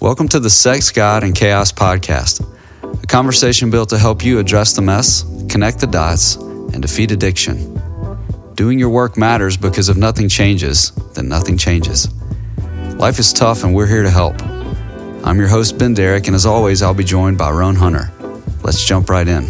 Welcome to the Sex, God, and Chaos podcast, a conversation built to help you address the mess, connect the dots, and defeat addiction. Doing your work matters because if nothing changes, then nothing changes. Life is tough and we're here to help. I'm your host, Ben Derrick, and as always, I'll be joined by Roan Hunter. Let's jump right in.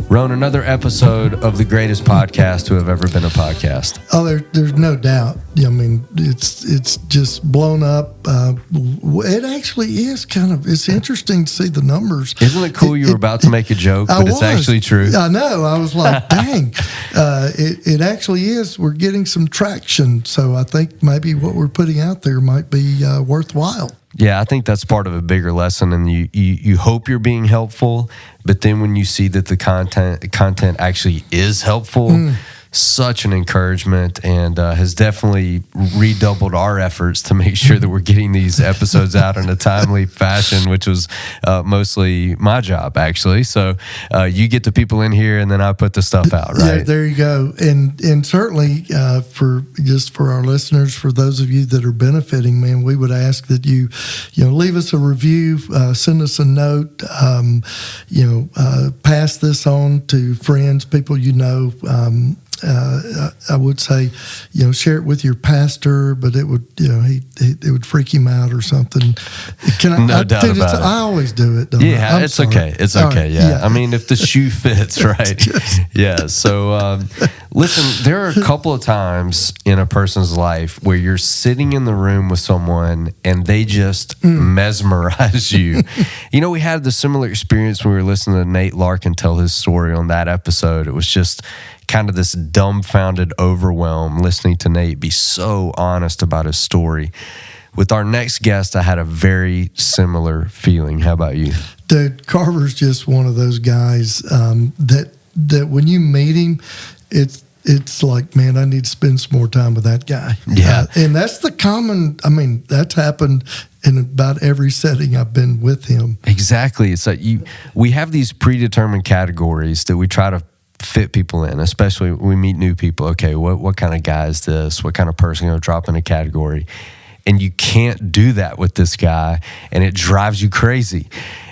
Roan, another episode of the greatest podcast to have ever been a podcast. Oh, there's no doubt. I mean, it's just blown up. It actually is it's interesting to see the numbers. Isn't it cool you were about to make a joke, but it's actually true? I know. I was like, dang. It actually is. We're getting some traction. So I think maybe what we're putting out there might be worthwhile. Yeah, I think that's part of a bigger lesson, and you hope you're being helpful, but then when you see that the content actually is helpful, such an encouragement, and has definitely redoubled our efforts to make sure that we're getting these episodes out in a timely fashion, which was mostly my job, actually. So you get the people in here, and then I put the stuff out, right? Yeah, there you go. And certainly for our listeners, for those of you that are benefiting, man, we would ask that you leave us a review, send us a note, pass this on to friends, people you know. I would say, share it with your pastor, but it would, it would freak him out or something. No doubt about it. I always do it. Yeah, it's okay. It's okay. Right, yeah. I mean, if the shoe fits, right? Yeah. So, listen, there are a couple of times in a person's life where you're sitting in the room with someone and they just mesmerize you. We had the similar experience when we were listening to Nate Larkin tell his story on that episode. It was just kind of this dumbfounded overwhelm listening to Nate be so honest about his story. With our next guest, I had a very similar feeling. How about you? Dude, Carver's just one of those guys that when you meet him, it's like, man, I need to spend some more time with that guy. Yeah. And that's that's happened in about every setting I've been with him. Exactly. It's like we have these predetermined categories that we try to fit people in, especially when we meet new people. Okay, what kind of guy is this? What kind of person going to drop in a category? And you can't do that with this guy, and it drives you crazy.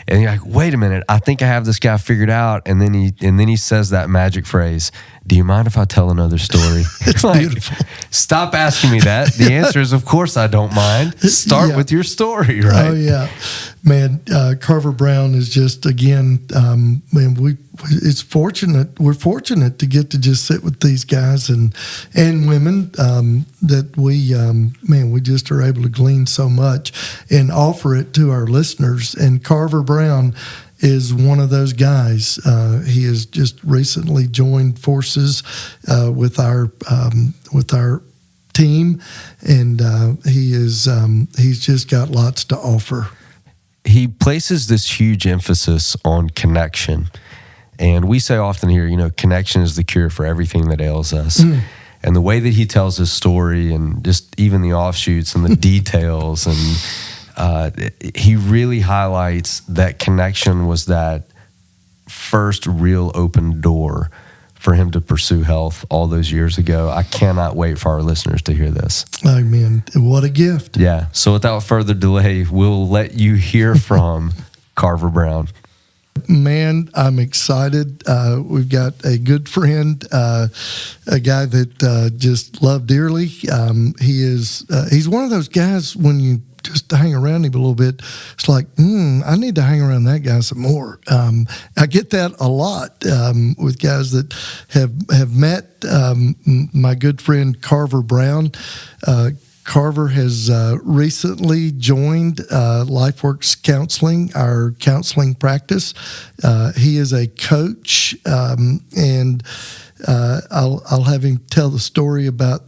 And you're like, wait a minute, I think I have this guy figured out. And then he says that magic phrase, do you mind if I tell another story? It's like, beautiful. Stop asking me that. The answer is, of course I don't mind. Start with your story, right? Oh, yeah. Man, Carver Brown is just, again, we're fortunate to get to just sit with these guys and women that we just are able to glean so much and offer it to our listeners. And Carver Brown is one of those guys. He has just recently joined forces with our team, and he's just got lots to offer. He places this huge emphasis on connection. And we say often here, connection is the cure for everything that ails us. And the way that he tells his story and just even the offshoots and the details, and he really highlights that connection was that first real open door for him to pursue health all those years ago. I cannot wait for our listeners to hear this. Amen. What a gift. Yeah. So without further delay, we'll let you hear from Carver Brown. Man, I'm excited. We've got a good friend, a guy that just love dearly. He's one of those guys when you just hang around him a little bit, it's like, I need to hang around that guy some more. I get that a lot with guys that have met my good friend Carver Brown. Carver has recently joined LifeWorks Counseling, our counseling practice. He is a coach, and I'll have him tell the story about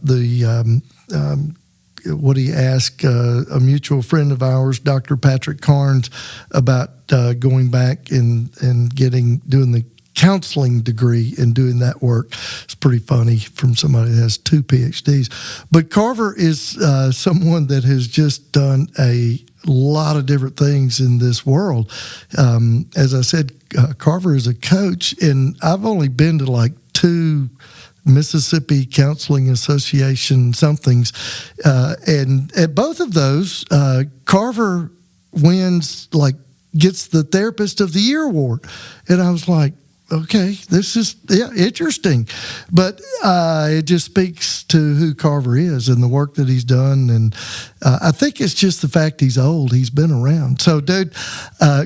what he asked a mutual friend of ours, Dr. Patrick Carnes, about going back and doing the counseling degree and doing that work. It's pretty funny from somebody that has 2 PhDs. But Carver is someone that has just done a lot of different things in this world. As I said, Carver is a coach, and I've only been to like 2 Mississippi Counseling Association somethings, and at both of those, Carver gets the Therapist of the Year award, and I was like, okay, this is interesting, but it just speaks to who Carver is and the work that he's done, and I think it's just the fact he's old. He's been around. So, dude,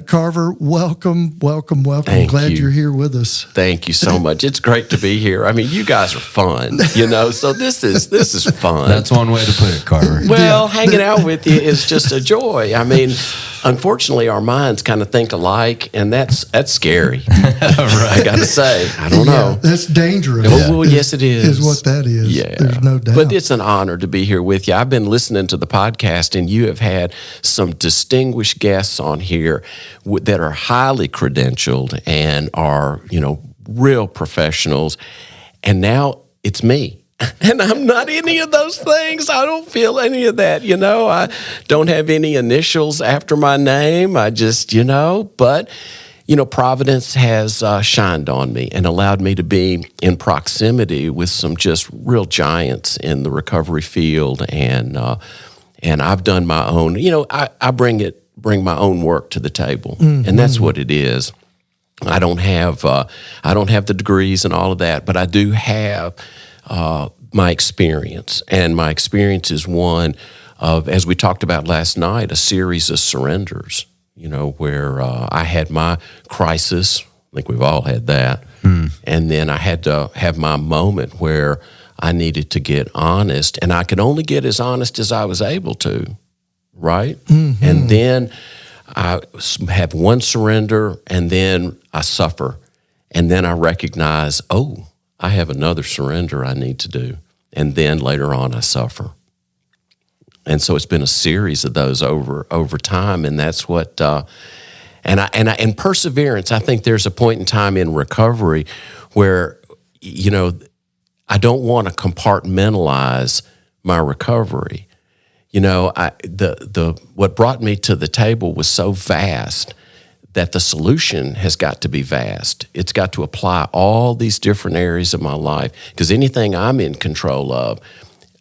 Carver, welcome. Glad you're here with us. Thank you so much. It's great to be here. I mean, you guys are fun, so this is fun. That's one way to put it, Carver. Well, hanging out with you is just a joy. I mean, unfortunately, our minds kind of think alike, and that's scary. Right. I got to say, I don't know. That's dangerous. Oh, well, yes, it is. Is what that is. Yeah. There's no doubt. But it's an honor to be here with you. I've been listening to the podcast, and you have had some distinguished guests on here that are highly credentialed and are, real professionals. And now it's me. And I'm not any of those things. I don't feel any of that, I don't have any initials after my name. I just, but Providence has shined on me and allowed me to be in proximity with some just real giants in the recovery field, and I've done my own. I bring my own work to the table, and that's what it is. I don't have the degrees and all of that, but I do have my experience, and my experience is one of, as we talked about last night, a series of surrenders. Where I had my crisis. I think we've all had that. And then I had to have my moment where I needed to get honest, and I could only get as honest as I was able to, right? Mm-hmm. And then I have one surrender, and then I suffer. And then I recognize, I have another surrender I need to do. And then later on, I suffer. And so it's been a series of those over time, and that's what. And perseverance. I think there's a point in time in recovery where, I don't want to compartmentalize my recovery. What brought me to the table was so vast that the solution has got to be vast. It's got to apply all these different areas of my life, because anything I'm in control of,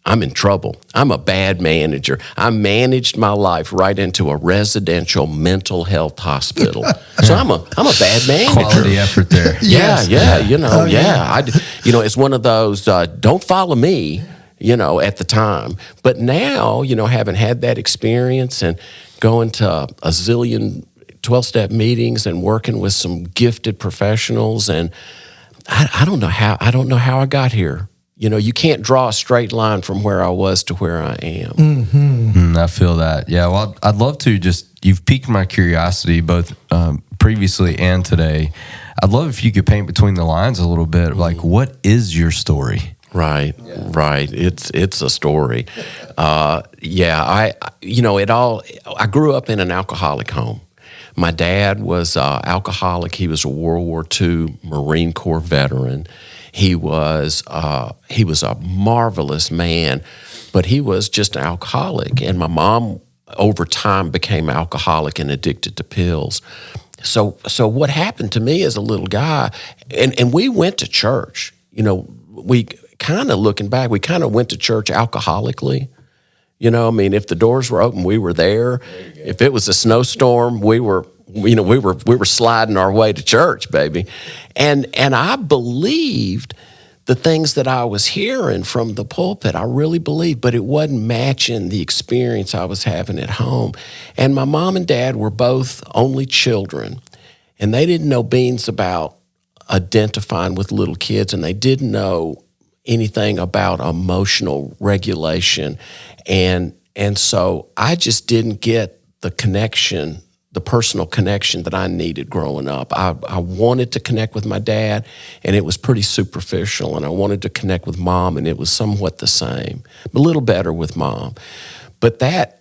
I'm in trouble. I'm a bad manager. I managed my life right into a residential mental health hospital. So I'm a bad manager. Quality effort there. Yeah. It's one of those, don't follow me, at the time. But now, having had that experience and going to a zillion 12-step meetings and working with some gifted professionals, and I don't know how I got here. You can't draw a straight line from where I was to where I am. Mm-hmm. I feel that. Yeah, well, I'd love to you've piqued my curiosity both previously and today. I'd love if you could paint between the lines a little bit. Like, what is your story? Right. It's a story. I grew up in an alcoholic home. My dad was alcoholic. He was a World War II Marine Corps veteran. He was a marvelous man, but he was just an alcoholic. And my mom, over time, became alcoholic and addicted to pills. So what happened to me as a little guy, and we went to church. We kind of, looking back, we kind of went to church alcoholically. If the doors were open, we were there. If it was a snowstorm, we were sliding our way to church, baby. And I believed the things that I was hearing from the pulpit. I really believed, but it wasn't matching the experience I was having at home. And my mom and dad were both only children, and they didn't know beans about identifying with little kids, and they didn't know anything about emotional regulation. And so I just didn't get the connection, the personal connection that I needed growing up. I wanted to connect with my dad, and it was pretty superficial, and I wanted to connect with mom, and it was somewhat the same, a little better with mom. But that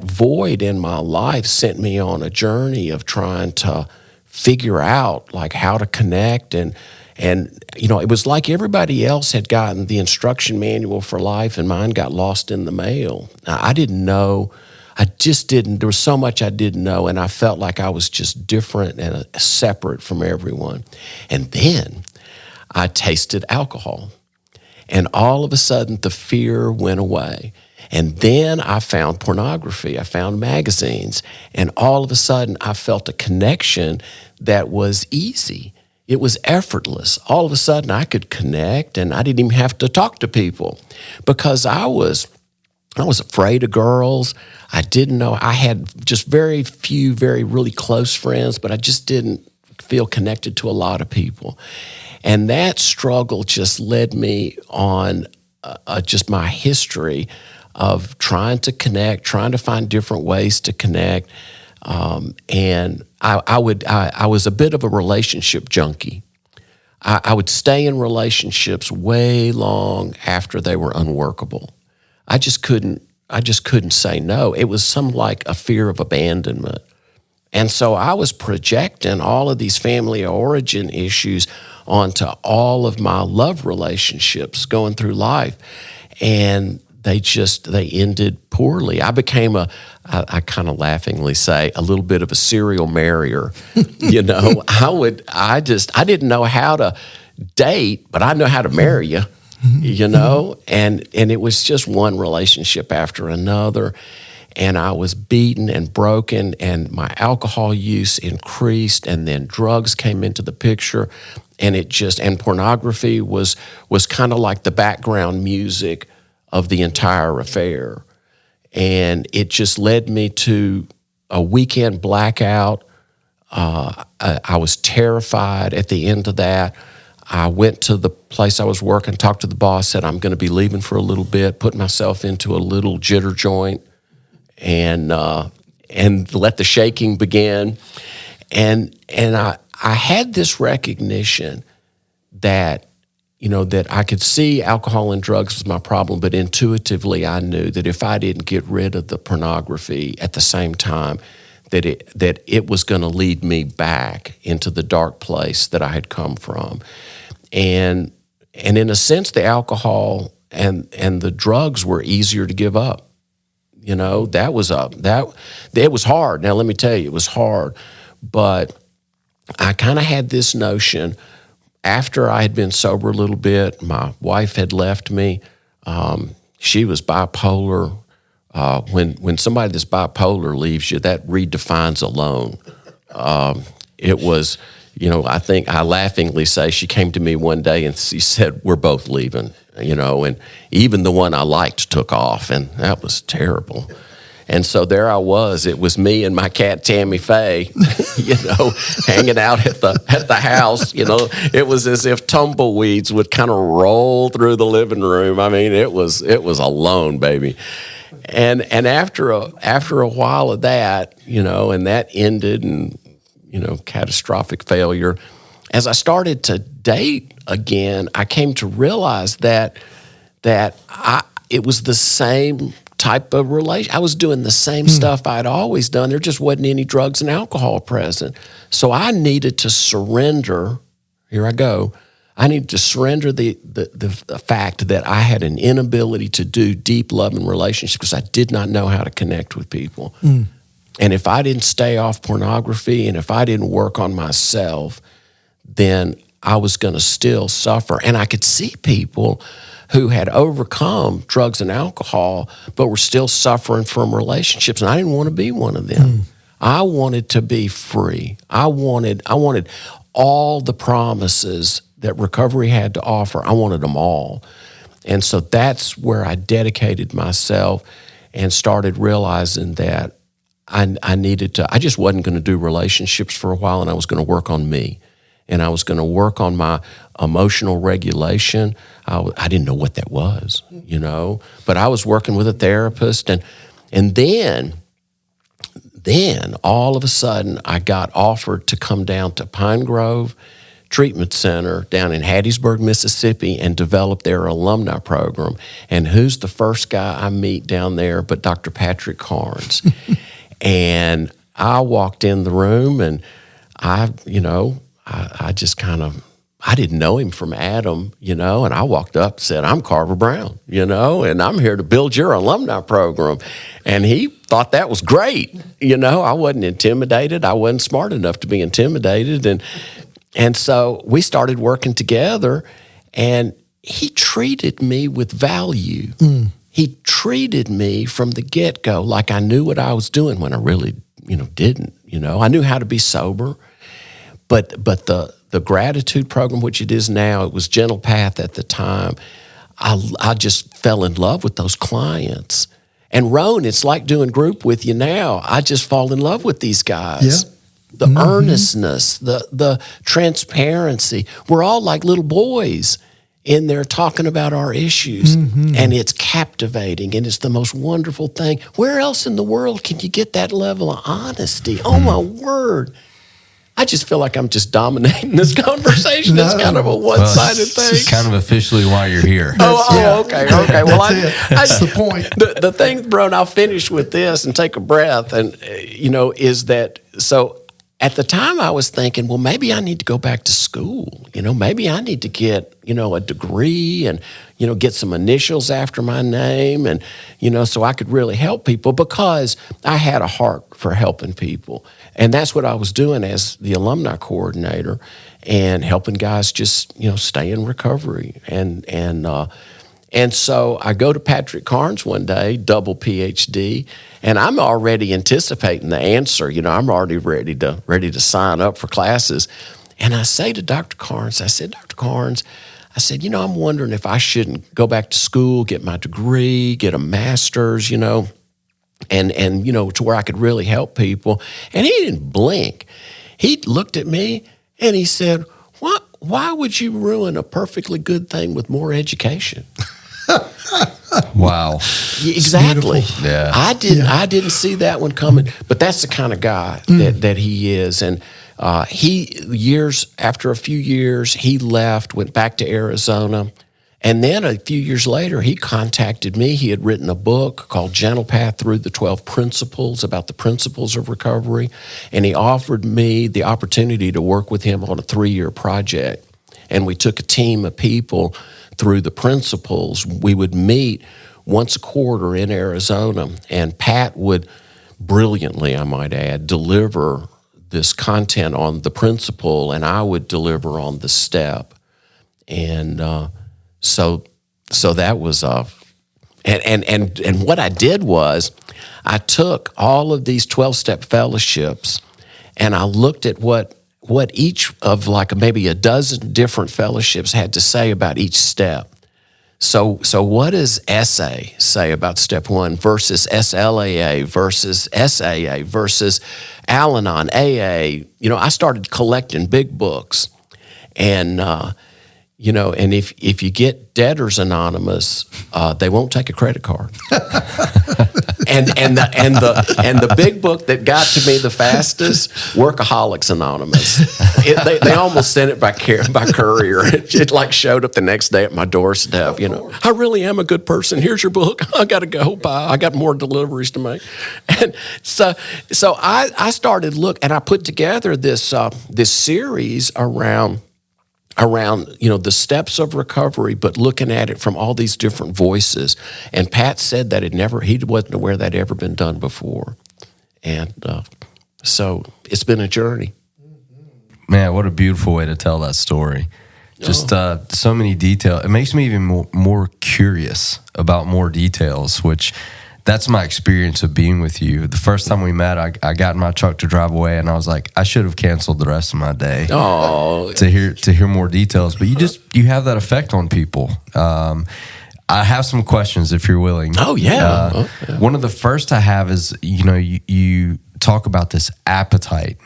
void in my life sent me on a journey of trying to figure out how to connect, and it was like everybody else had gotten the instruction manual for life, and mine got lost in the mail. I didn't know. There was so much I didn't know, and I felt like I was just different and separate from everyone. And then I tasted alcohol. And all of a sudden, the fear went away. And then I found pornography. I found magazines. And all of a sudden, I felt a connection that was easy. It was effortless. All of a sudden, I could connect, and I didn't even have to talk to people because I was afraid of girls. I didn't know. I had just very few, really close friends, but I just didn't feel connected to a lot of people. And that struggle just led me on just my history of trying to connect, trying to find different ways to connect. And I was a bit of a relationship junkie. I would stay in relationships way long after they were unworkable. I just couldn't say no. It was something like a fear of abandonment. And so I was projecting all of these family origin issues onto all of my love relationships going through life. And they ended poorly. I became I kind of laughingly say, a little bit of a serial marrier. You know, I didn't know how to date, but I know how to marry you, you know? And it was just one relationship after another. And I was beaten and broken, and my alcohol use increased, and then drugs came into the picture, and pornography was kind of like the background music of the entire affair. And it just led me to a weekend blackout. I was terrified at the end of that. I went to the place I was working, talked to the boss, said, I'm going to be leaving for a little bit, put myself into a little jitter joint, and let the shaking begin. And I had this recognition that, you know, that I could see alcohol and drugs was my problem, but intuitively I knew that if I didn't get rid of the pornography at the same time, that it was going to lead me back into the dark place that I had come from. And in a sense, the alcohol and the drugs were easier to give up. You know, it was hard. Now, let me tell you, it was hard. But I kind of had this notion, after I had been sober a little bit, my wife had left me. She was bipolar. When somebody that's bipolar leaves you, that redefines alone. It was, you know, I think I laughingly say she came to me one day and she said, we're both leaving, you know, and even the one I liked took off, and that was terrible. And so there I was. It was me and my cat Tammy Faye, you know, hanging out at the house. You know, it was as if tumbleweeds would kind of roll through the living room. I mean, it was alone, baby. And after a while of that, you know, and that ended in, you know, catastrophic failure. As I started to date again, I came to realize that it was the same type of relation. I was doing the same stuff I'd always done. There just wasn't any drugs and alcohol present. So I needed to surrender. Here I go. I needed to surrender the fact that I had an inability to do deep love and relationships because I did not know how to connect with people. And if I didn't stay off pornography and if I didn't work on myself, then I was going to still suffer. And I could see people who had overcome drugs and alcohol, but were still suffering from relationships. And I didn't want to be one of them. I wanted to be free. I wanted all the promises that recovery had to offer. I wanted them all. And so that's where I dedicated myself and started realizing that I just wasn't going to do relationships for a while, and I was going to work on me. And I was going to work on my emotional regulation. I didn't know what that was, you know, but I was working with a therapist. And then all of a sudden I got offered to come down to Pine Grove Treatment Center down in Hattiesburg, Mississippi, and develop their alumni program. And who's the first guy I meet down there but Dr. Patrick Carnes? And I walked in the room, and I just kind of, I didn't know him from Adam, you know, and I walked up and said, I'm Carver Brown, you know, and I'm here to build your alumni program. And he thought that was great. You know, I wasn't intimidated. I wasn't smart enough to be intimidated. And so we started working together, and he treated me with value. He treated me from the get-go like I knew what I was doing when I really, didn't. I knew how to be sober, but the gratitude program, which it is now, it was Gentle Path at the time. I just fell in love with those clients. And Roan, it's like doing group with you now. I just fall in love with these guys. Yeah. The earnestness, the transparency. We're all like little boys in there talking about our issues. And it's captivating, and it's the most wonderful thing. Where else in the world can you get that level of honesty? Oh, my word. I just feel like I'm just dominating this conversation. It's kind of a one-sided thing. It's kind of officially why you're here. Okay. Well, That's the point. The thing, bro, and I'll finish with this and take a breath, and, is that, so at the time I was thinking, well, maybe I need to go back to school. Maybe I need to get, a degree and, get some initials after my name and, so I could really help people, because I had a heart for helping people. And that's what I was doing as the alumni coordinator, and helping guys just, stay in recovery. And so I go to Patrick Carnes one day, double PhD, and I'm already anticipating the answer. I'm already ready to sign up for classes. And I say to Dr. Carnes, Dr. Carnes, I'm wondering if I shouldn't go back to school, get my degree, get a master's, and to where I could really help people. And he didn't blink. He looked at me and he said, why would you ruin a perfectly good thing with more education? Wow. Exactly. Yeah. I didn't see that one coming, but that's the kind of guy that he is. And after a few years, he left, went back to Arizona. And then a few years later, he contacted me. He had written a book called Gentle Path Through the 12 Principles, about the principles of recovery. And he offered me the opportunity to work with him on a 3-year project. And we took a team of people through the principles. We would meet once a quarter in Arizona, and Pat would brilliantly, I might add, deliver this content on the principle, and I would deliver on the step. And so that was and what I did was I took all of these 12-step fellowships, and I looked at what each of like maybe a dozen different fellowships had to say about each step. So what does SA say about step 1 versus SLAA versus SAA versus Al-Anon, AA? I started collecting big books, and and if you get Debtors Anonymous, they won't take a credit card. and the big book that got to me the fastest, Workaholics Anonymous. They almost sent it by courier. It like showed up the next day at my doorstep. I really am a good person. Here's your book. I got to go. Bye. I got more deliveries to make. And so I started and I put together this series around the steps of recovery, but looking at it from all these different voices. And Pat said that he wasn't aware that had ever been done before. And so it's been a journey. Man, what a beautiful way to tell that story. Just so many details. It makes me even more curious about more details, which that's my experience of being with you. The first time we met, I got in my truck to drive away, and I was like, I should have canceled the rest of my day to hear more details. But you have that effect on people. I have some questions if you're willing. Oh yeah. One of the first I have is you talk about this appetite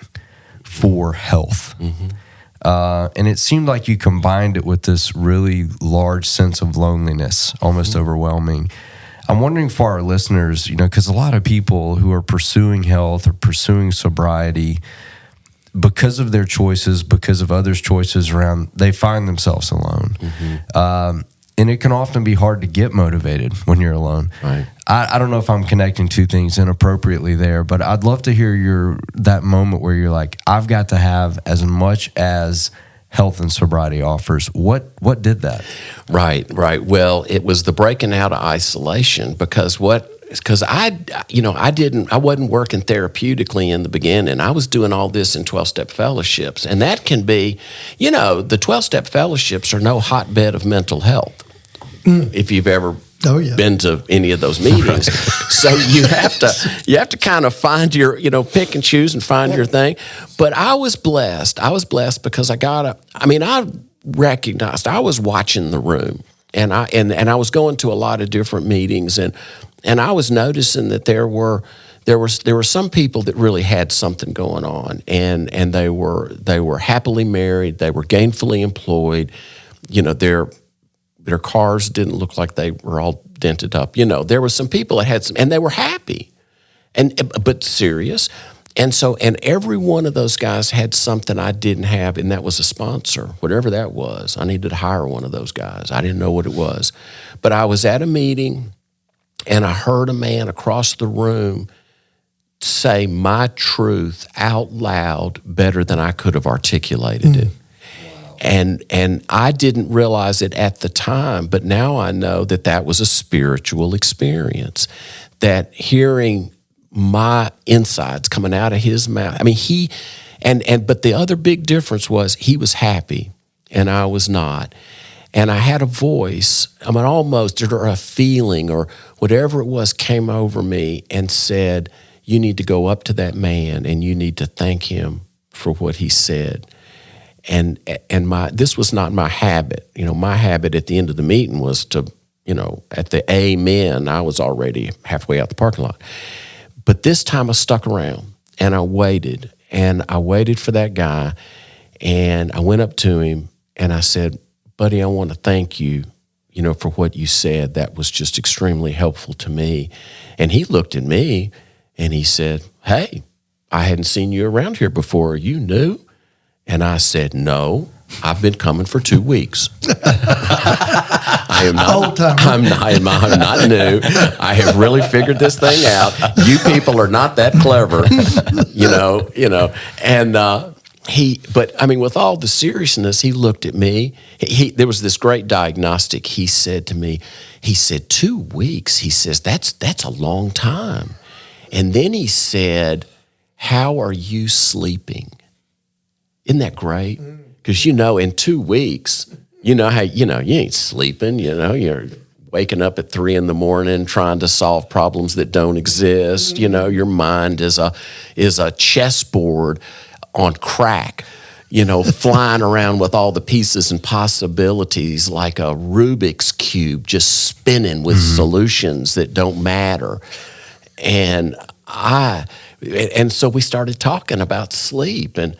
for health. And it seemed like you combined it with this really large sense of loneliness, almost overwhelming. I'm wondering for our listeners, because a lot of people who are pursuing health or pursuing sobriety, because of their choices, because of others' choices around, they find themselves alone. And it can often be hard to get motivated when you're alone. Right. I don't know if I'm connecting two things inappropriately there, but I'd love to hear that moment where you're like, I've got to have as much as health and sobriety offers. What did that? Right. Well, it was the breaking out of isolation, because what because I wasn't working therapeutically in the beginning. I was doing all this in 12-step fellowships. And that can be, the 12-step fellowships are no hotbed of mental health. If you've ever been to any of those meetings. So you have to kind of find your, pick and choose and find your thing. But I was blessed. I was blessed because I recognized I was watching the room, and I was going to a lot of different meetings, and I was noticing that there were some people that really had something going on, and they were happily married, they were gainfully employed, their cars didn't look like they were all dented up. There were some people that had some, and they were happy, but serious. And every one of those guys had something I didn't have, and that was a sponsor, whatever that was. I needed to hire one of those guys. I didn't know what it was. But I was at a meeting, and I heard a man across the room say my truth out loud better than I could have articulated it. And I didn't realize it at the time, but now I know that was a spiritual experience, that hearing my insides coming out of his mouth. I mean, but the other big difference was he was happy and I was not. And I had a voice, almost, or a feeling or whatever it was came over me and said, you need to go up to that man and you need to thank him for what he said. And this was not my habit. My habit at the end of the meeting was to, at the amen, I was already halfway out the parking lot. But this time I stuck around and I waited for that guy, and I went up to him and I said, buddy, I want to thank you, for what you said. That was just extremely helpful to me. And he looked at me and he said, hey, I hadn't seen you around here before. Are you new? And I said, no, I've been coming for 2 weeks. I am not. I'm not new. I have really figured this thing out. You people are not that clever, And but with all the seriousness, he looked at me. There was this great diagnostic. He said to me, 2 weeks. He says, that's a long time. And then he said, how are you sleeping? Isn't that great? Because, in 2 weeks, how, you ain't sleeping, you're waking up at 3 a.m. trying to solve problems that don't exist. Your mind is a chessboard on crack, flying around with all the pieces and possibilities like a Rubik's Cube, just spinning with solutions that don't matter. And so we started talking about sleep, and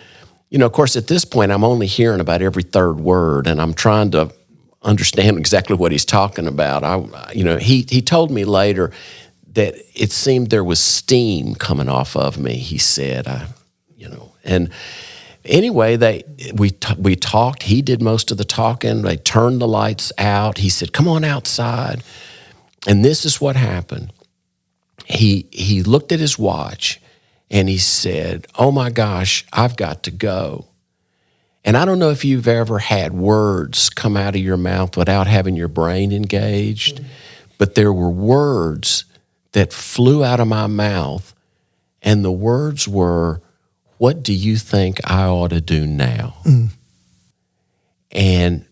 of course, at this point, I'm only hearing about every third word, and I'm trying to understand exactly what he's talking about. He told me later that it seemed there was steam coming off of me. He said, and anyway, we talked. He did most of the talking. They turned the lights out. He said, "Come on outside," and this is what happened. He looked at his watch. And he said, oh my gosh, I've got to go. And I don't know if you've ever had words come out of your mouth without having your brain engaged, but there were words that flew out of my mouth, and the words were, what do you think I ought to do now? And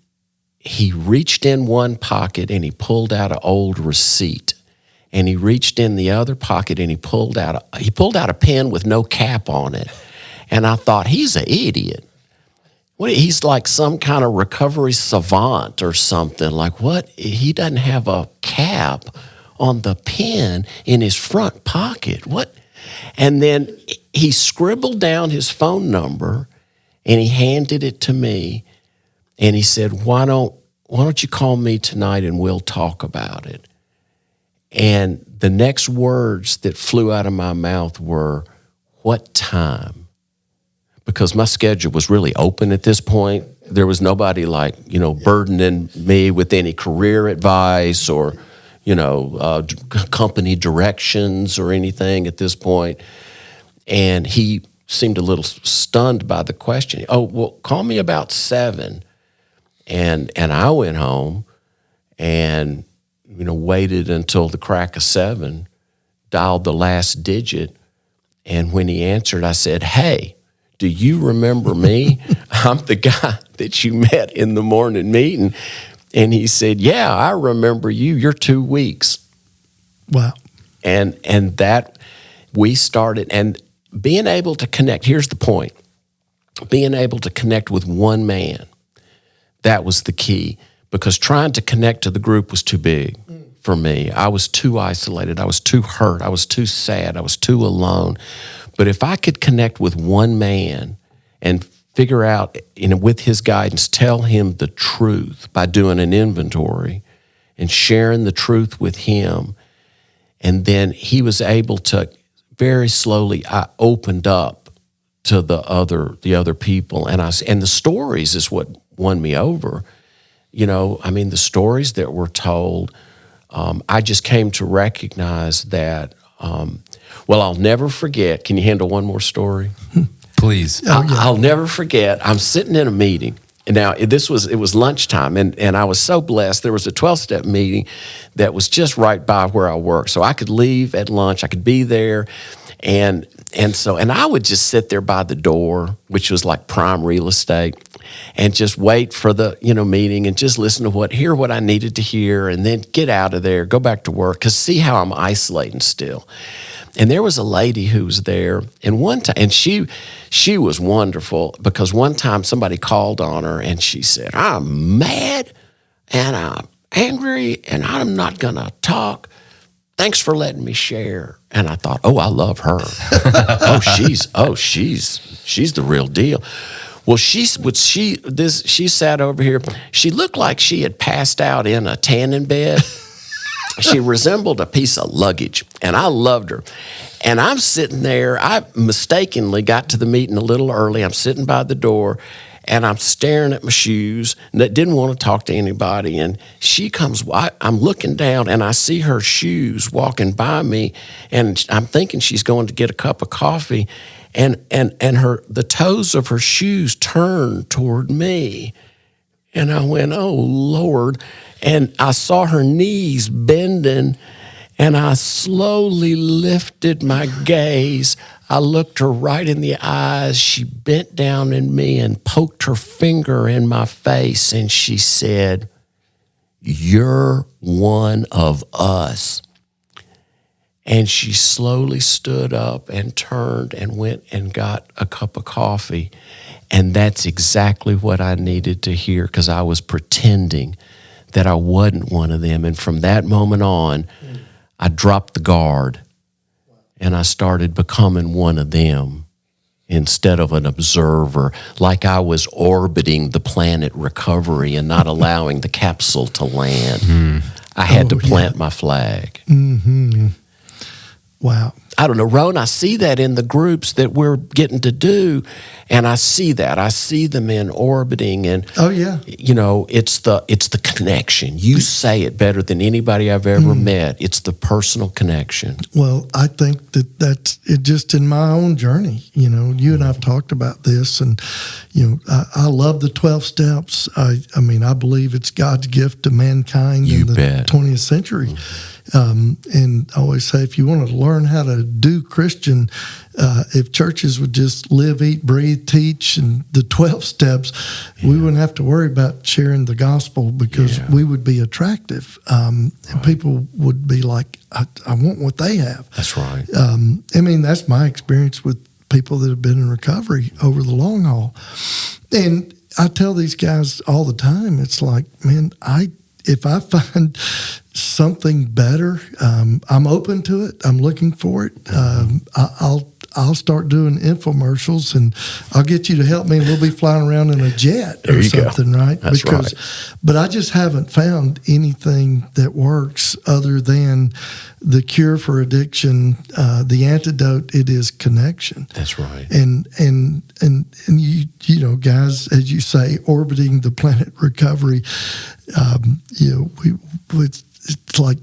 he reached in one pocket and he pulled out an old receipt. And he reached in the other pocket and he pulled out a pen with no cap on it. And I thought, he's an idiot. He's like some kind of recovery savant or something. Like, what? He doesn't have a cap on the pen in his front pocket. What? And then he scribbled down his phone number and he handed it to me. And he said, why don't you call me tonight and we'll talk about it? And the next words that flew out of my mouth were, what time? Because my schedule was really open at this point. There was nobody burdening me with any career advice or, company directions or anything at this point. And he seemed a little stunned by the question. Oh, well, call me about 7. And I went home and waited until the crack of 7 dialed the last digit. And when he answered, I said, "Hey, do you remember me? I'm the guy that you met in the morning meeting." And he said, "Yeah, I remember you. You're 2 weeks." Wow. And that we started, and being able to connect, here's the point, being able to connect with one man, that was the key, because trying to connect to the group was too big for me. I was too isolated. I was too hurt. I was too sad. I was too alone. But if I could connect with one man and figure out, with his guidance, tell him the truth by doing an inventory and sharing the truth with him, and then he was able to very slowly, I opened up to the other people, and the stories is what won me over. The stories that were told, I just came to recognize that. I'll never forget. Can you handle one more story? Please. I'll never forget. I'm sitting in a meeting. Now, it was lunchtime, and I was so blessed. There was a 12-step meeting that was just right by where I work. So I could leave at lunch. I could be there. And I would just sit there by the door, which was like prime real estate, and just wait for the, meeting and just listen to hear what I needed to hear, and then get out of there, go back to work, because see how I'm isolating still. And there was a lady who was there, and one time, and she was wonderful, because one time somebody called on her, and she said, "I'm mad, and I'm angry, and I'm not going to talk. Thanks for letting me share." And I thought, "Oh, I love her. she's the real deal." Well, she sat over here. She looked like she had passed out in a tanning bed. She resembled a piece of luggage, and I loved her. And I'm sitting there. I mistakenly got to the meeting a little early. I'm sitting by the door, and I'm staring at my shoes, and I didn't want to talk to anybody. And she comes, I'm looking down, and I see her shoes walking by me, and I'm thinking she's going to get a cup of coffee, and the toes of her shoes turned toward me. And I went, "Oh, Lord." And I saw her knees bending, and I slowly lifted my gaze. I looked her right in the eyes. She bent down in me and poked her finger in my face, and she said, "You're one of us." And she slowly stood up and turned and went and got a cup of coffee. And that's exactly what I needed to hear, because I was pretending that I wasn't one of them. And from that moment on, I dropped the guard, and I started becoming one of them instead of an observer, like I was orbiting the planet Recovery and not allowing the capsule to land. I had to plant my flag. Mm-hmm. Wow. I don't know, Ron, I see that in the groups that we're getting to do, and I see that. I see the men orbiting, and it's the connection. You say it better than anybody I've ever met. It's the personal connection. Well, I think that's it. Just in my own journey, you and I've talked about this, and I love the 12 steps. I believe it's God's gift to mankind in the 20th century. And I always say, if you want to learn how to do Christian, if churches would just live, eat, breathe, teach, and the 12 steps, we wouldn't have to worry about sharing the gospel, because we would be attractive. And people would be like, I want what they have. That's right. That's my experience with people that have been in recovery over the long haul. And I tell these guys all the time, it's like, man, if I find something better, I'm open to it. I'm looking for it. I'll start doing infomercials, and I'll get you to help me, and we'll be flying around in a jet or something, right? That's right. But I just haven't found anything that works other than the cure for addiction. The antidote, it is connection. That's right. And you guys, as you say, orbiting the planet Recovery. It's like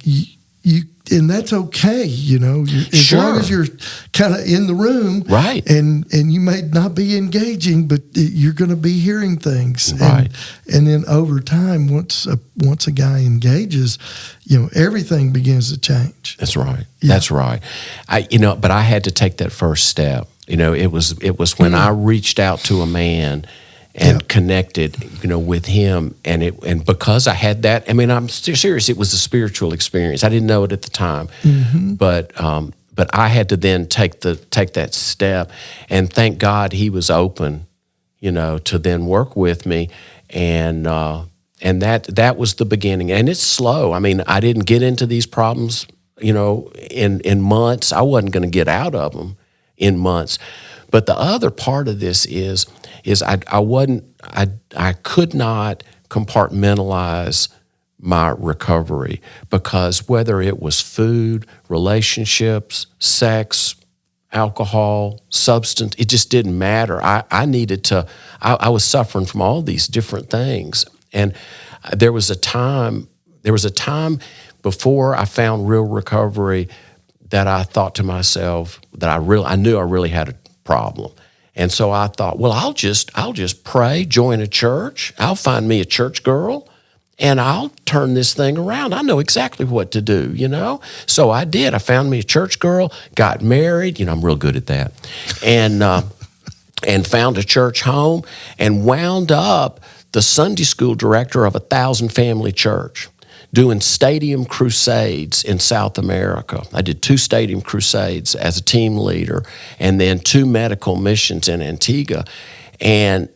and that's okay, as Sure. long as you're kind of in the room, right? And you may not be engaging, but you're going to be hearing things, right? And then over time, once a guy engages, everything begins to change. That's right. Yeah. That's right. But I had to take that first step. It was when I reached out to a man and connected, with him, and because I had that, I'm serious. It was a spiritual experience. I didn't know it at the time, but I had to then take that step, and thank God he was open, to then work with me, and that was the beginning. And it's slow. I didn't get into these problems, in months. I wasn't going to get out of them in months. But the other part of this is I could not compartmentalize my recovery, because whether it was food, relationships, sex, alcohol, substance, it just didn't matter. I needed to, I was suffering from all these different things. And there was a time before I found real recovery that I thought to myself that I knew I really had a problem. And so I thought, well, I'll just pray, join a church. I'll find me a church girl, and I'll turn this thing around. I know exactly what to do, So I did. I found me a church girl, got married. I'm real good at that, and found a church home, and wound up the Sunday school director of 1,000 family church, doing stadium crusades in South America. I did 2 stadium crusades as a team leader, and then 2 medical missions in Antigua. And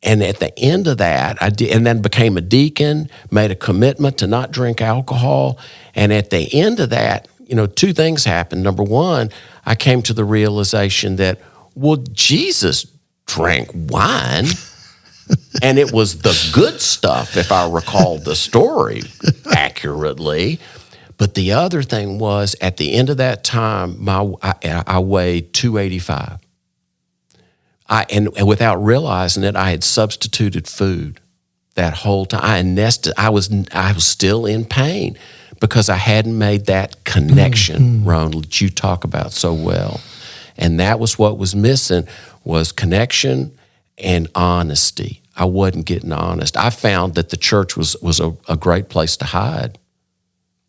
at the end of that, I did, and then became a deacon, made a commitment to not drink alcohol. And at the end of that, 2 things happened. Number one, I came to the realization that, well, Jesus drank wine. And it was the good stuff, if I recall the story accurately. But the other thing was, at the end of that time, I weighed 285. And without realizing it, I had substituted food that whole time. I was still in pain because I hadn't made that connection, Ron, that you talk about so well. And that was what was missing, was connection and honesty. I wasn't getting honest. I found that the church was a great place to hide.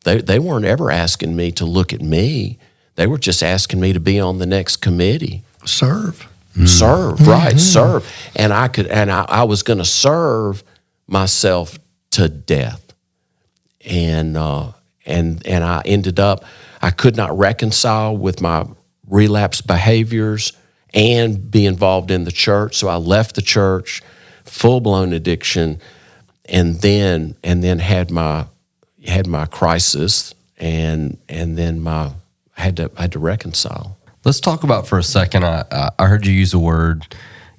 They weren't ever asking me to look at me. They were just asking me to be on the next committee. Serve, right, serve. And I was going to serve myself to death. And I ended up, I could not reconcile with my relapsed behaviors and be involved in the church. So I left the church, full-blown addiction, and then had my crisis, and then I had to reconcile. Let's talk about for a second. I heard you use the word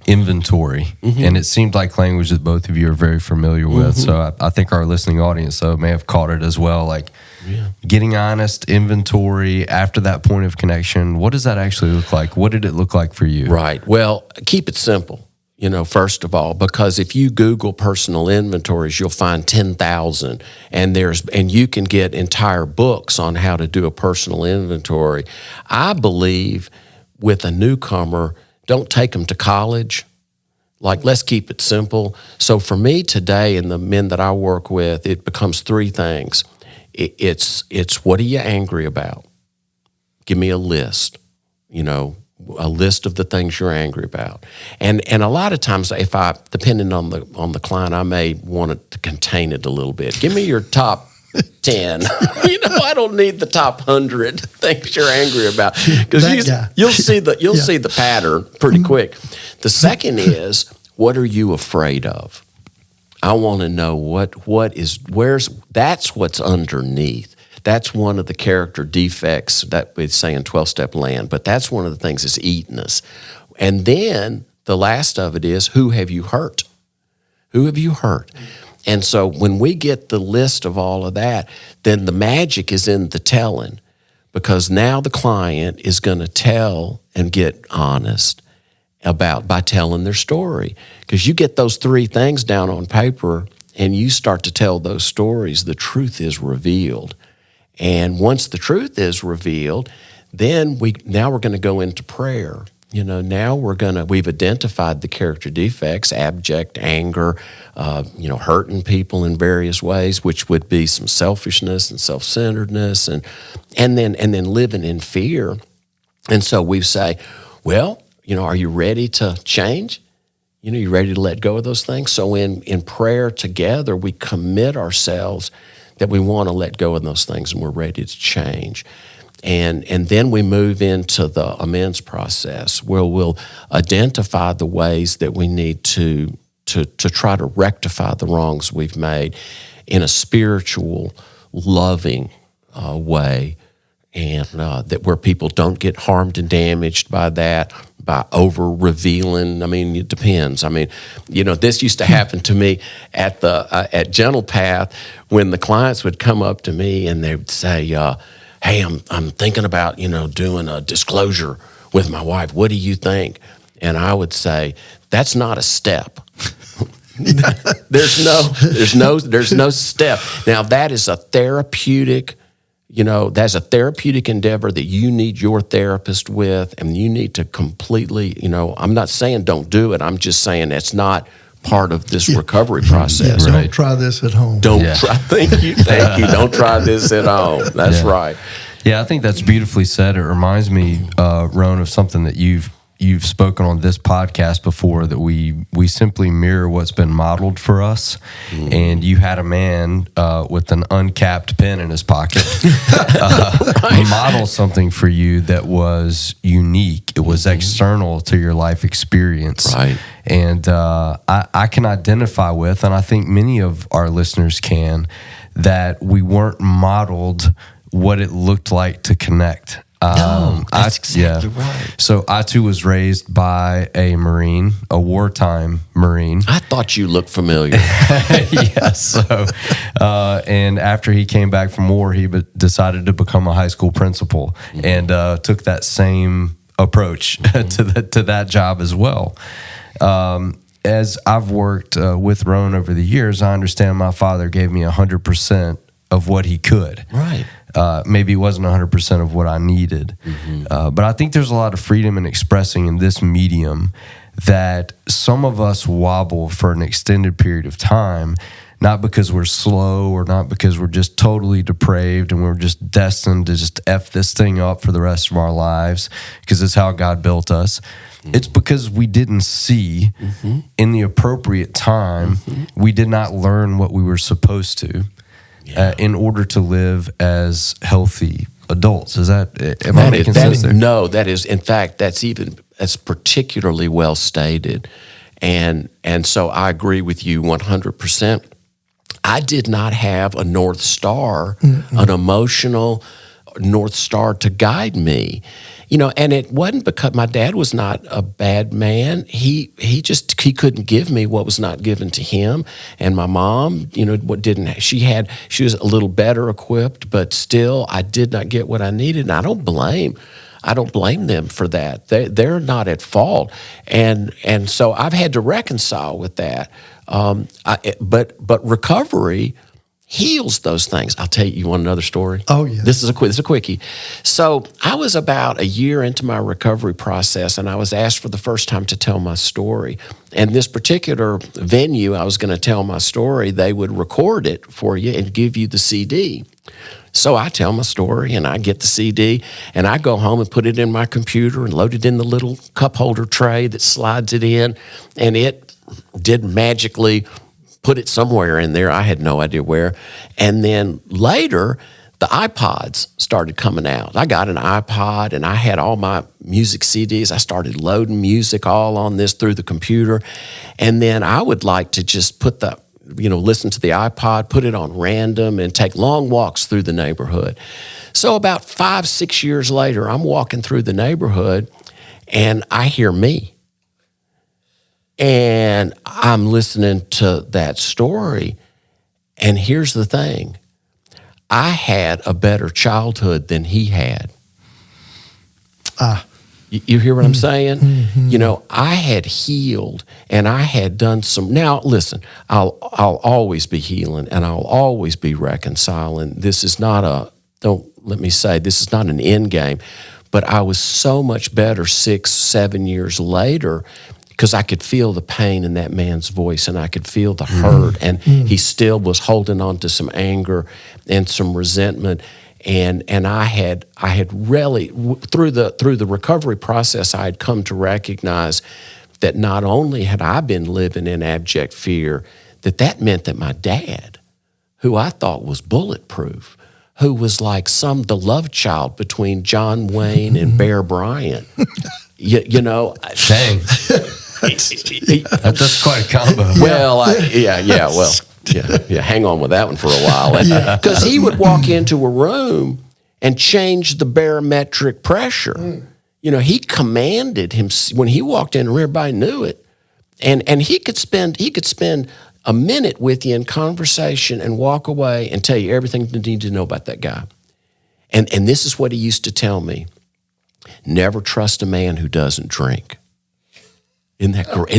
inventory, and it seemed like language that both of you are very familiar with. So I think our listening audience may have caught it as well. Like getting honest, inventory after that point of connection. What does that actually look like? What did it look like for you? Right. Well, keep it simple. First of all, because if you Google personal inventories, you'll find 10,000, and you can get entire books on how to do a personal inventory. I believe with a newcomer, don't take them to college. Like, let's keep it simple. So for me today, and the men that I work with, it becomes 3 things. It's what are you angry about? Give me a list, a list of the things you're angry about. And a lot of times, depending on the client, I may want it to contain it a little bit. Give me your top 10. I don't need the top 100 things you're angry about, because you'll see the pattern pretty quick. The second is, what are you afraid of? I want to know that's what's underneath. That's one of the character defects that we say in 12-step land, but that's one of the things that's eating us. And then the last of it is, who have you hurt? Who have you hurt? And so when we get the list of all of that, then the magic is in the telling, because now the client is going to tell and get honest by telling their story. Because you get those 3 things down on paper and you start to tell those stories, the truth is revealed. And once the truth is revealed, then we're going to go into prayer. Now we've identified the character defects, abject anger, hurting people in various ways, which would be some selfishness and self-centeredness, and then living in fear. And so we say, well, are you ready to change? You ready to let go of those things? So in prayer together, we commit ourselves that we want to let go of those things and we're ready to change. And then we move into the amends process where we'll identify the ways that we need to try to rectify the wrongs we've made in a spiritual, loving way, and that where people don't get harmed and damaged by that, by over-revealing. I mean, it depends. I mean, this used to happen to me at Gentle Path when the clients would come up to me and they would say, hey, I'm thinking about, doing a disclosure with my wife. What do you think? And I would say, that's not a step. There's no step. Now that is a therapeutic, that's a therapeutic endeavor that you need your therapist with, and you need to completely, I'm not saying don't do it. I'm just saying that's not part of this recovery process. Don't try this at home. Try. Thank you. Don't try this at home. That's right. Yeah, I think that's beautifully said. It reminds me, Ron, of something that you've spoken on this podcast before, that we simply mirror what's been modeled for us. And you had a man with an uncapped pen in his pocket model something for you that was unique. It was external to your life experience. Right. And I can identify with, and I think many of our listeners can, that we weren't modeled what it looked like to connect. That's exactly right. So I too was raised by a Marine, a wartime Marine. I thought you looked familiar. Yes. So, and after he came back from war, he decided to become a high school principal, and took that same approach to that job as well. As I've worked with Roan over the years, I understand my father gave me 100% of what he could. Right. Maybe it wasn't 100% of what I needed. But I think there's a lot of freedom in expressing in this medium that some of us wobble for an extended period of time, not because we're slow or not because we're just totally depraved and we're just destined to just F this thing up for the rest of our lives because it's how God built us. It's because we didn't see in the appropriate time, we did not learn what we were supposed to. In order to live as healthy adults. Is that, am I making sense there? No, that is, in fact, that's particularly well stated. And so I agree with you 100%. I did not have a North Star, an emotional North Star to guide me. And it wasn't because my dad was not a bad man. He couldn't give me what was not given to him. And my mom, she was a little better equipped, but still I did not get what I needed. And I don't blame them for that. They're not at fault. And so I've had to reconcile with that. But recovery heals those things. I'll tell you. You want another story? Oh, yeah. This is a quickie. So I was about a year into my recovery process, and I was asked for the first time to tell my story. And this particular venue I was going to tell my story, they would record it for you and give you the CD. So I tell my story, and I get the CD, and I go home and put it in my computer and load it in the little cup holder tray that slides it in, and it did magically put it somewhere in there. I had no idea where. And then later, the iPods started coming out. I got an iPod, and I had all my music CDs. I started loading music all on this through the computer. And then I would like to just put listen to the iPod, put it on random, and take long walks through the neighborhood. So about 5-6 years later, I'm walking through the neighborhood, and I hear me. And I'm listening to that story, and here's the thing. I had a better childhood than he had. You hear what I'm saying? Mm-hmm. I had healed, and I had done some. Now, listen, I'll always be healing, and I'll always be reconciling. This is not let me say, this is not an end game, but I was so much better 6-7 years later because I could feel the pain in that man's voice and I could feel the hurt, and he still was holding on to some anger and some resentment. And I had really through the recovery process, I had come to recognize that not only had I been living in abject fear, that meant that my dad, who I thought was bulletproof, who was like the love child between John Wayne and Bear Bryant, you know, dang, that's quite a combo. Well, hang on with that one for a while. Because he would walk into a room and change the barometric pressure. You know, he commanded him when he walked in, everybody knew it. And he could spend a minute with you in conversation and walk away and tell you everything you need to know about that guy. And this is what he used to tell me: never trust a man who doesn't drink. Isn't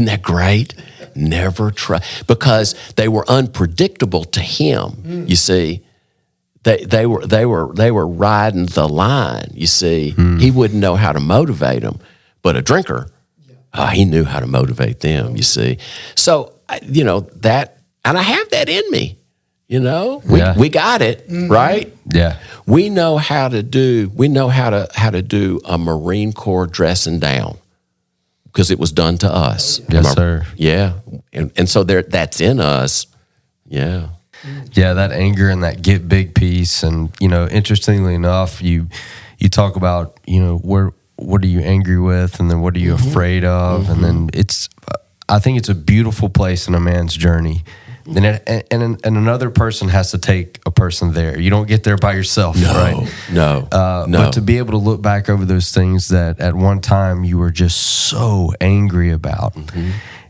that great? Never trust, because they were unpredictable to him. You see, they were riding the line. You see, he wouldn't know how to motivate them, but a drinker, he knew how to motivate them. You see, so you know that, and I have that in me. You know, we got it right. Yeah, we know how to do a Marine Corps dressing down, because it was done to us. Yes, sir. Yeah. And so that's in us. Yeah. Yeah, that anger and that get big piece. And, you know, interestingly enough, you talk about, you know, what are you angry with, and then what are you afraid of? And then I think it's a beautiful place in a man's journey. And another person has to take a person there. You don't get there by yourself, right? No. But to be able to look back over those things that at one time you were just so angry about,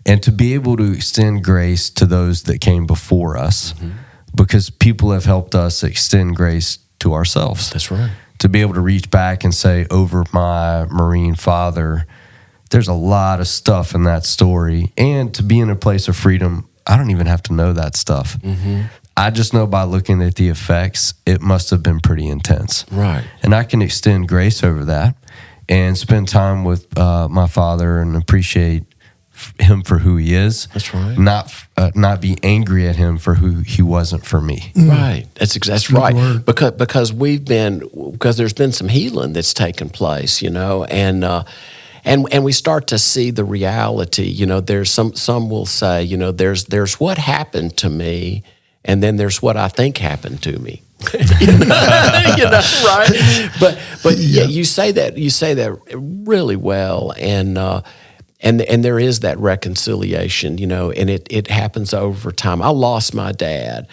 and to be able to extend grace to those that came before us, because people have helped us extend grace to ourselves. That's right. To be able to reach back and say, over my Marine father, there's a lot of stuff in that story. And to be in a place of freedom, I don't even have to know that stuff. I just know by looking at the effects, it must have been pretty intense. Right. And I can extend grace over that and spend time with my father and appreciate him for who he is. That's right. Not be angry at him for who he wasn't for me. Right. That's right. Because there's been some healing that's taken place, you know, and we start to see the reality. You know, there's some will say, you know, there's what happened to me, and then there's what I think happened to me. you know, right? But you say that really well, and there is that reconciliation, you know, and it happens over time. I lost my dad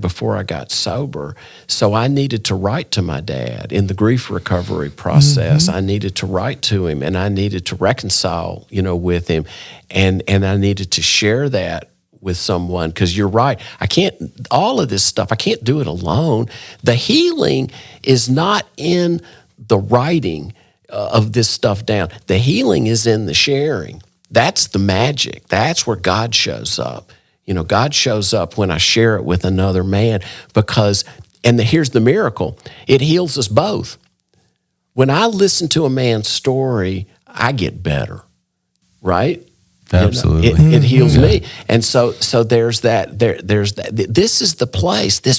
before I got sober, so I needed to write to my dad in the grief recovery process. I needed to write to him, and I needed to reconcile, you know, with him, and I needed to share that with someone, because you're right. All of this stuff, I can't do it alone. The healing is not in the writing of this stuff down. The healing is in the sharing. That's the magic. That's where God shows up. You know, God shows up when I share it with another man, because, here's the miracle, it heals us both. When I listen to a man's story, I get better, right? Absolutely. You know, it heals me. And so there's that. This is the place, this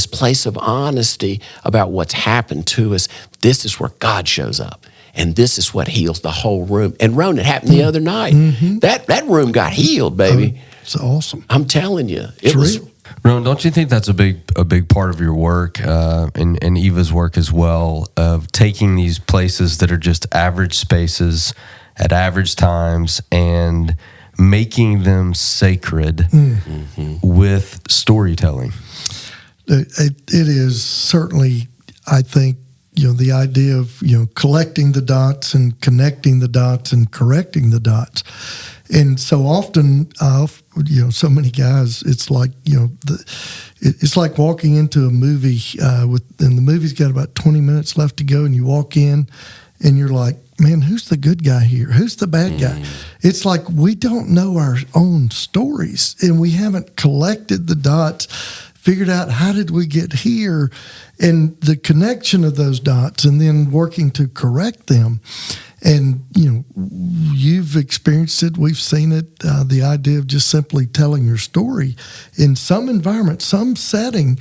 place of honesty about what's happened to us. This is where God shows up. And this is what heals the whole room. And Ron, it happened the other night. That room got healed, baby. It's awesome. I'm telling you. It's real. Ron, don't you think that's a big part of your work, and Eva's work as well, of taking these places that are just average spaces at average times and making them sacred with storytelling? It is certainly, I think, you know, the idea of, you know, collecting the dots and connecting the dots and correcting the dots. And so often, you know, so many guys, it's like, you know, it's like walking into a movie and the movie's got about 20 minutes left to go, and you walk in and you're like, man, who's the good guy here? Who's the bad guy? It's like we don't know our own stories, and we haven't collected the dots, figured out how did we get here, and the connection of those dots, and then working to correct them. And, you've experienced it. We've seen it. The idea of just simply telling your story in some environment, some setting,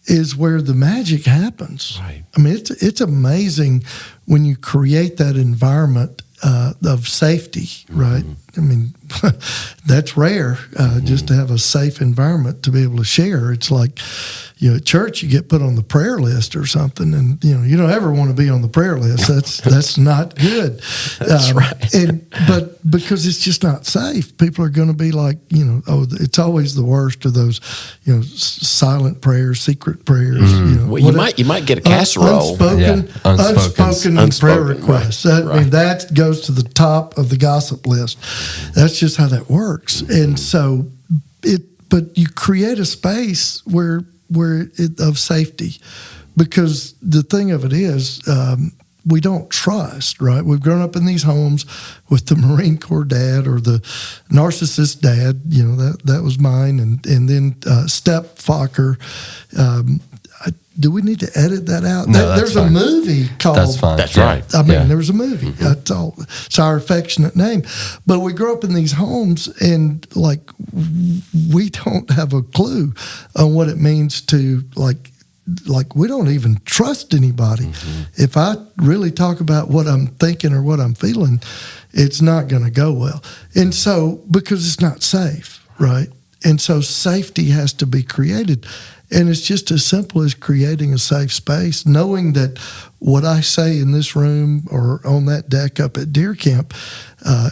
is where the magic happens. Right. I mean, it's amazing when you create that environment of safety, right? I mean, that's rare, just to have a safe environment to be able to share. It's like, at church, you get put on the prayer list or something, and, you don't ever want to be on the prayer list. That's not good. That's right. But because it's just not safe, people are going to be like, it's always the worst of those, silent prayers, secret prayers. Well, you might get a casserole. Unspoken prayer requests. Right. I mean, that goes to the top of the gossip list. That's just how that works. And so but you create a space where of safety, because the thing of it is, we don't trust, right? We've grown up in these homes with the Marine Corps dad or the narcissist dad, that was mine, and then stepfucker. Do we need to edit that out? No, There's fine. a movie called... That's fine. That's right. I mean, there was a movie. That's all. It's our affectionate name. But we grew up in these homes, and, we don't have a clue on what it means to, like we don't even trust anybody. If I really talk about what I'm thinking or what I'm feeling, it's not going to go well. And so, because it's not safe, right? And so safety has to be created. And it's just as simple as creating a safe space, knowing that what I say in this room or on that deck up at deer camp,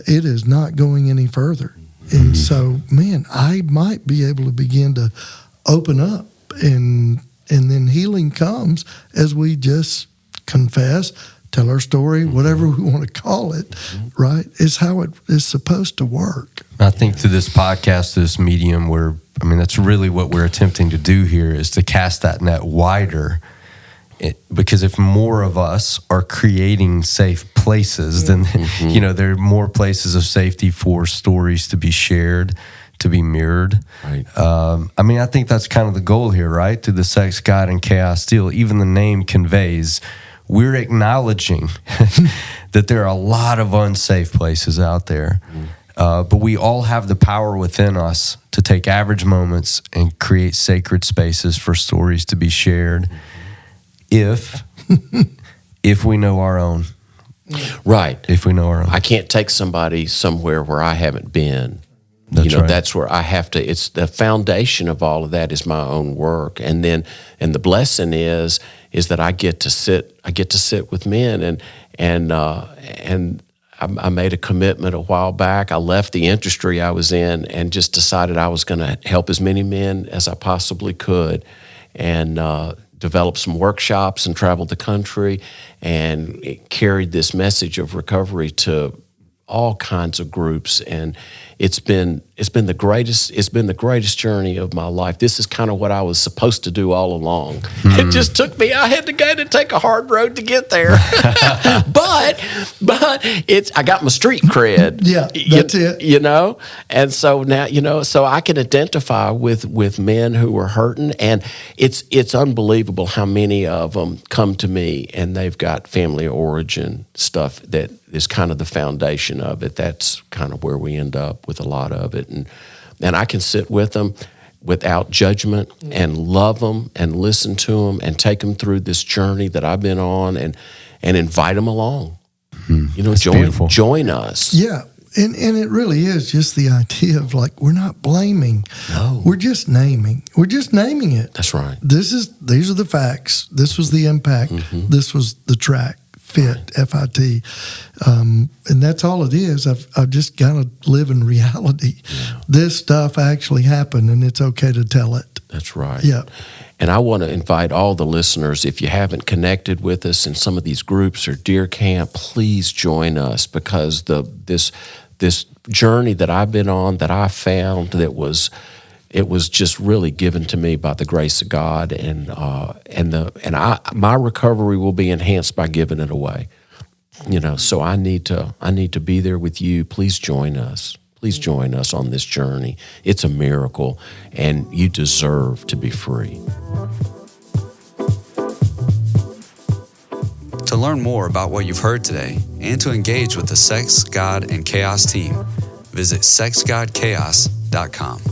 it is not going any further. And so, man, I might be able to begin to open up, and then healing comes as we just confess, tell our story, whatever we want to call it, right? Is how it is supposed to work. I think through this podcast, this medium, that's really what we're attempting to do here, is to cast that net wider. Because if more of us are creating safe places, then, there are more places of safety for stories to be shared, to be mirrored. Right. I think that's kind of the goal here, right? Through the Sex, God, and Chaos Deal, even the name conveys, we're acknowledging that there are a lot of unsafe places out there. But we all have the power within us to take average moments and create sacred spaces for stories to be shared, if we know our own. Right. If we know our own. I can't take somebody somewhere where I haven't been. That's right. That's where I have to. It's the foundation of all of that is my own work, and the blessing is that I get to sit with men, and I made a commitment a while back. I left the industry I was in and just decided I was going to help as many men as I possibly could, and developed some workshops and traveled the country and carried this message of recovery to all kinds of groups. And it's been the greatest journey of my life. This is kind of what I was supposed to do all along. It just took me. I had to go to take a hard road to get there. but I got my street cred. Yeah, that's it. And so now so I can identify with men who are hurting, and it's unbelievable how many of them come to me and they've got family origin stuff that is kind of the foundation of it. That's kind of where we end up with a lot of it. And I can sit with them without judgment and love them and listen to them and take them through this journey that I've been on and invite them along. Join us. Yeah. And it really is just the idea of we're not blaming. No. We're just naming. We're just naming it. That's right. These are the facts. This was the impact. This was the track. Fit, FIT. And that's all it is. I've just got to live in reality. Yeah. This stuff actually happened, and it's okay to tell it. That's right. Yeah. And I want to invite all the listeners, if you haven't connected with us in some of these groups or Deer Camp, please join us, because this journey that I've been on, that I found it was just really given to me by the grace of God, and my recovery will be enhanced by giving it away. So I need to be there with you. Please join us. Please join us on this journey. It's a miracle, and you deserve to be free. To learn more about what you've heard today and to engage with the Sex, God, and Chaos team, visit sexgodchaos.com.